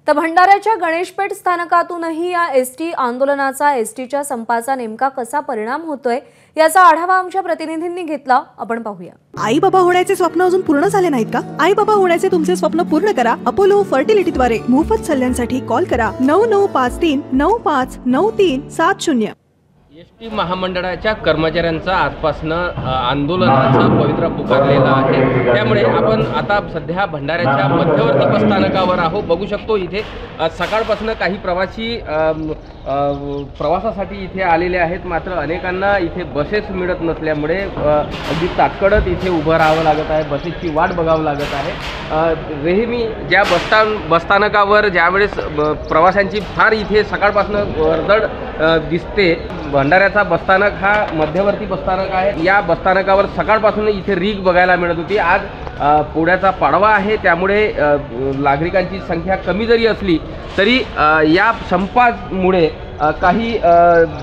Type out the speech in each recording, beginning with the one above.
तर भंडाऱ्याच्या गणेशपेठ स्थानकातूनही या एसटी आंदोलनाचा एसटीच्या संपाचा नेमका कसा परिणाम होतोय याचा आढावा आमच्या प्रतिनिधींनी घेतला। आपण पाहूया। आई बाबा होण्याचे स्वप्न अजून पूर्ण झाले नाहीत का? आई बाबा होण्याचे तुमचे स्वप्न पूर्ण करा अपोलो फर्टिलिटीद्वारे। मोफत सल्ल्यांसाठी कॉल करा 9953 959370। एसटी महामंडळाच्या कर्मचाऱ्यांचा आजपासून आंदोलनाचा पवित्रा पुकारलेला आहे। त्यामुळे आपण आता सध्या भंडाऱ्याच्या मध्यवर्ती बसस्थानकावर आहोत। बघू शकतो इथे सकाळपासून काही प्रवासी प्रवासासाठी इथे आलेले आहेत, मात्र अनेकांना इथे बसेस मिळत नसल्यामुळे अगदी तात्कडत इथे उभं राहावं लागत आहे, बसेसची वाट बघावं लागत आहे। रेहमी ज्या बसस्थानकावर ज्यावेळेस प्रवाशांची फार इथे सकाळपासून वर्दळ दिसते, भंडाऱ्याचा बसस्थानक हा मध्यवर्ती बसस्थानक आहे। या बसस्थानकावर सकाळपासून इथे रीग बघायला मिळत होती। आज पोळ्याचा पाडवा आहे, त्यामुळे नागरिकांची संख्या कमी जरी असली तरी या संपामुळे काही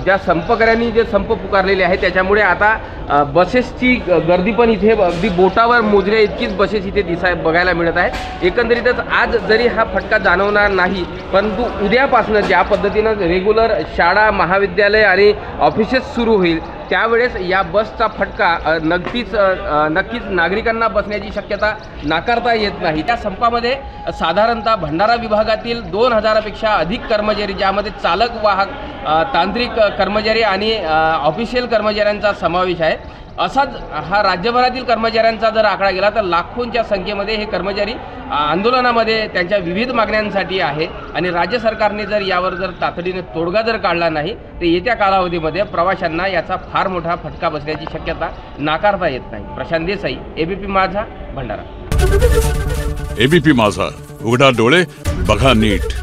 ज्या संपकऱ्यांनी जे संप पुकारलेले आहेत त्याच्यामुळे आता बसेसची गर्दी पण इथे अगदी बोटावर मोजण्या इतकीच बसेस इथे बघायला मिळत आहे। एकंदरीतच आज जरी हा फटका जाणवणार नाही, परंतु उद्यापासून ज्या पद्धतीनं रेग्युलर शाळा महाविद्यालय आणि ऑफिसेस सुरू होईल त्यावेळेस या बसचा फटका नक्कीच नागरिकांना बसण्याची शक्यता नाकारता येत नाही। त्या संपामध्ये साधारणतः भंडारा विभागातील 2000 पेक्षा अधिक कर्मचारी, ज्यामध्ये चालक वाहक तांत्रिक कर्मचारी आणि ऑफिशियल कर्मचाऱ्यांचा समावेश आहे। असाच हा राज्यभरातील कर्मचाऱ्यांचा जर आकडा गेला तर लाखोंच्या संख्येमध्ये हे कर्मचारी आंदोलनामध्ये त्यांच्या विविध मागण्यांसाठी आहे आणि राज्य सरकारने जर यावर जर तातडीने तोडगा जर काढला नाही तर येत्या कालावधीमध्ये प्रवाशांना याचा फार मोठा फटका बसण्याची शक्यता नाकारता येत नाही। प्रशांत देसाई, एबीपी माझा, भंडारा। एबीपी माझा, उघडा डोळे बघा नीट।